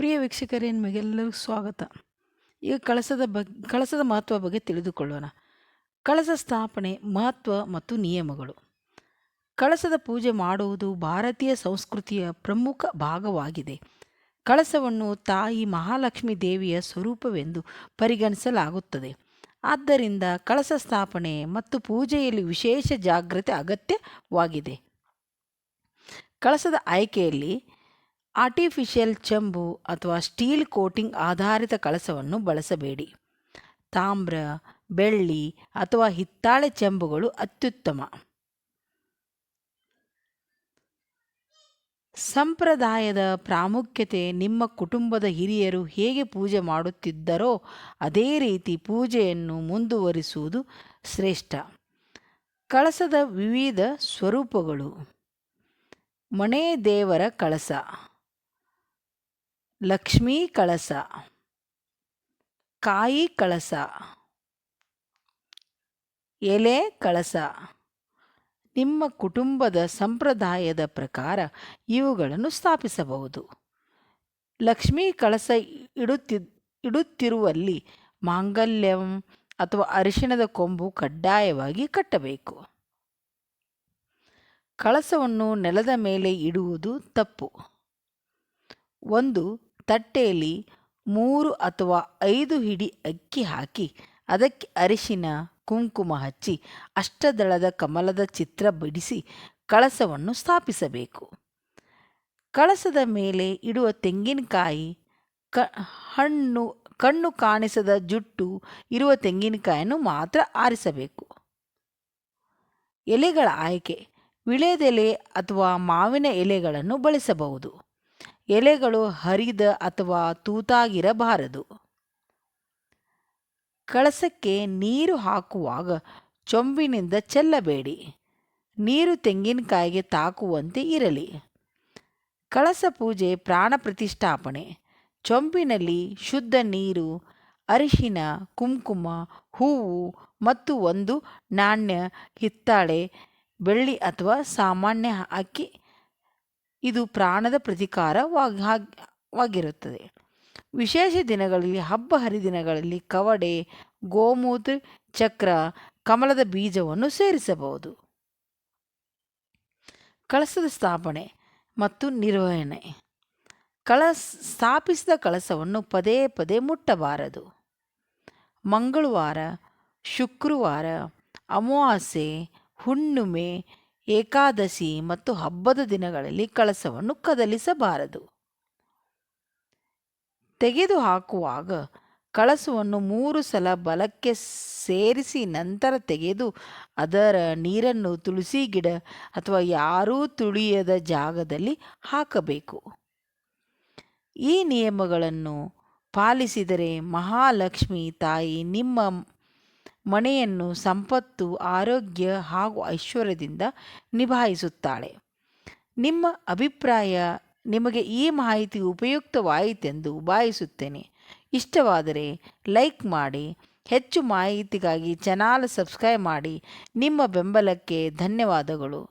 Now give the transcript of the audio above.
ಪ್ರಿಯ ವೀಕ್ಷಕರೇ, ನಿಮಗೆಲ್ಲರಿಗೂ ಸ್ವಾಗತ. ಈಗ ಕಳಸದ ಮಹತ್ವ ಬಗ್ಗೆ ತಿಳಿದುಕೊಳ್ಳೋಣ. ಕಳಸ ಸ್ಥಾಪನೆ ಮಹತ್ವ ಮತ್ತು ನಿಯಮಗಳು. ಕಳಸದ ಪೂಜೆ ಮಾಡುವುದು ಭಾರತೀಯ ಸಂಸ್ಕೃತಿಯ ಪ್ರಮುಖ ಭಾಗವಾಗಿದೆ. ಕಳಸವನ್ನು ತಾಯಿ ಮಹಾಲಕ್ಷ್ಮೀ ದೇವಿಯ ಸ್ವರೂಪವೆಂದು ಪರಿಗಣಿಸಲಾಗುತ್ತದೆ. ಆದ್ದರಿಂದ ಕಳಸ ಸ್ಥಾಪನೆ ಮತ್ತು ಪೂಜೆಯಲ್ಲಿ ವಿಶೇಷ ಜಾಗ್ರತೆ ಅಗತ್ಯವಾಗಿದೆ. ಕಳಸದ ಆಯ್ಕೆಯಲ್ಲಿ ಆರ್ಟಿಫಿಷಿಯಲ್ ಚೆಂಬು ಅಥವಾ ಸ್ಟೀಲ್ ಕೋಟಿಂಗ್ ಆಧಾರಿತ ಕಳಸವನ್ನು ಬಳಸಬೇಡಿ. ತಾಮ್ರ, ಬೆಳ್ಳಿ ಅಥವಾ ಹಿತ್ತಾಳೆ ಚೆಂಬುಗಳು ಅತ್ಯುತ್ತಮ. ಸಂಪ್ರದಾಯದ ಪ್ರಾಮುಖ್ಯತೆ. ನಿಮ್ಮ ಕುಟುಂಬದ ಹಿರಿಯರು ಹೇಗೆ ಪೂಜೆ ಮಾಡುತ್ತಿದ್ದರೋ ಅದೇ ರೀತಿ ಪೂಜೆಯನ್ನು ಮುಂದುವರಿಸುವುದು ಶ್ರೇಷ್ಠ. ಕಳಸದ ವಿವಿಧ ಸ್ವರೂಪಗಳು. ಮನೆ ದೇವರ ಕಳಸ, ಲಕ್ಷ್ಮೀ ಕಳಸ, ಕಾಯಿ ಕಳಸ, ಎಲೆ ಕಳಸ. ನಿಮ್ಮ ಕುಟುಂಬದ ಸಂಪ್ರದಾಯದ ಪ್ರಕಾರ ಇವುಗಳನ್ನು ಸ್ಥಾಪಿಸಬಹುದು. ಲಕ್ಷ್ಮೀ ಕಳಸ ಇಡುತ್ತಿರುವಲ್ಲಿ ಮಾಂಗಲ್ಯಂ ಅಥವಾ ಅರಿಶಿಣದ ಕೊಂಬು ಕಡ್ಡಾಯವಾಗಿ ಕಟ್ಟಬೇಕು. ಕಳಸವನ್ನು ನೆಲದ ಮೇಲೆ ಇಡುವುದು ತಪ್ಪು. ಒಂದು ತಟ್ಟೆಯಲ್ಲಿ 3 ಅಥವಾ 5 ಹಿಡಿ ಅಕ್ಕಿ ಹಾಕಿ ಅದಕ್ಕೆ ಅರಿಶಿನ ಕುಂಕುಮ ಹಚ್ಚಿ ಅಷ್ಟದಳದ ಕಮಲದ ಚಿತ್ರ ಬಿಡಿಸಿ ಕಳಸವನ್ನು ಸ್ಥಾಪಿಸಬೇಕು. ಕಳಸದ ಮೇಲೆ ಇಡುವ ತೆಂಗಿನಕಾಯಿ, ಕಣ್ಣು ಕಾಣಿಸದ ಜುಟ್ಟು ಇರುವ ತೆಂಗಿನಕಾಯಿಯನ್ನು ಮಾತ್ರ ಆರಿಸಬೇಕು. ಎಲೆಗಳ ಆಯ್ಕೆ. ವಿಳೆದೆಲೆ ಅಥವಾ ಮಾವಿನ ಎಲೆಗಳನ್ನು ಬಳಸಬಹುದು. ಎಲೆಗಳು ಹರಿದ ಅಥವಾ ತೂತಾಗಿರಬಾರದು. ಕಳಸಕ್ಕೆ ನೀರು ಹಾಕುವಾಗ ಚೊಂಬಿನಿಂದ ಚೆಲ್ಲಬೇಡಿ. ನೀರು ತೆಂಗಿನಕಾಯಿಗೆ ತಾಕುವಂತೆ ಇರಲಿ. ಕಳಸ ಪೂಜೆ ಪ್ರಾಣ ಪ್ರತಿಷ್ಠಾಪನೆ. ಚೊಂಬಿನಲ್ಲಿ ಶುದ್ಧ ನೀರು, ಅರಿಶಿನ, ಕುಂಕುಮ, ಹೂವು ಮತ್ತು ಒಂದು ನಾಣ್ಯ, ಹಿತ್ತಾಳೆ, ಬೆಳ್ಳಿ ಅಥವಾ ಸಾಮಾನ್ಯ ಹಾಕಿ ಇದು ಪ್ರಾಣದ ಪ್ರತೀಕಾರವಾಗಿರುತ್ತದೆ. ವಿಶೇಷ ದಿನಗಳಲ್ಲಿ, ಹಬ್ಬ ಹರಿದಿನಗಳಲ್ಲಿ ಕವಡೆ, ಗೋಮೂತ್ರ, ಚಕ್ರ, ಕಮಲದ ಬೀಜವನ್ನು ಸೇರಿಸಬಹುದು. ಕಳಸದ ಸ್ಥಾಪನೆ ಮತ್ತು ನಿರ್ವಹಣೆ. ಸ್ಥಾಪಿಸಿದ ಕಳಸವನ್ನು ಪದೇ ಪದೇ ಮುಟ್ಟಬಾರದು. ಮಂಗಳವಾರ, ಶುಕ್ರವಾರ, ಅಮಾವಾಸ್ಯೆ, ಹುಣ್ಣಿಮೆ, ಏಕಾದಶಿ ಮತ್ತು ಹಬ್ಬದ ದಿನಗಳಲ್ಲಿ ಕಳಸವನ್ನು ಕದಲಿಸಬಾರದು. ತೆಗೆದುಹಾಕುವಾಗ ಕಳಸವನ್ನು 3 ಸಲ ಬಲಕ್ಕೆ ಸೇರಿಸಿ ನಂತರ ತೆಗೆದು ಅದರ ನೀರನ್ನು ತುಳಸಿ ಗಿಡ ಅಥವಾ ಯಾರೂ ತುಳಿಯದ ಜಾಗದಲ್ಲಿ ಹಾಕಬೇಕು. ಈ ನಿಯಮಗಳನ್ನು ಪಾಲಿಸಿದರೆ ಮಹಾಲಕ್ಷ್ಮಿ ತಾಯಿ ನಿಮ್ಮ ಮನೆಯನ್ನು ಸಂಪತ್ತು, ಆರೋಗ್ಯ ಹಾಗೂ ಐಶ್ವರ್ಯದಿಂದ ನಿಭಾಯಿಸುತ್ತಾಳೆ. ನಿಮ್ಮ ಅಭಿಪ್ರಾಯ. ನಿಮಗೆ ಈ ಮಾಹಿತಿ ಉಪಯುಕ್ತವಾಯಿತೆಂದು ಭಾವಿಸುತ್ತೇನೆ. ಇಷ್ಟವಾದರೆ ಲೈಕ್ ಮಾಡಿ. ಹೆಚ್ಚು ಮಾಹಿತಿಗಾಗಿ ಚಾನಲ್ ಸಬ್ಸ್ಕ್ರೈಬ್ ಮಾಡಿ. ನಿಮ್ಮ ಬೆಂಬಲಕ್ಕೆ ಧನ್ಯವಾದಗಳು.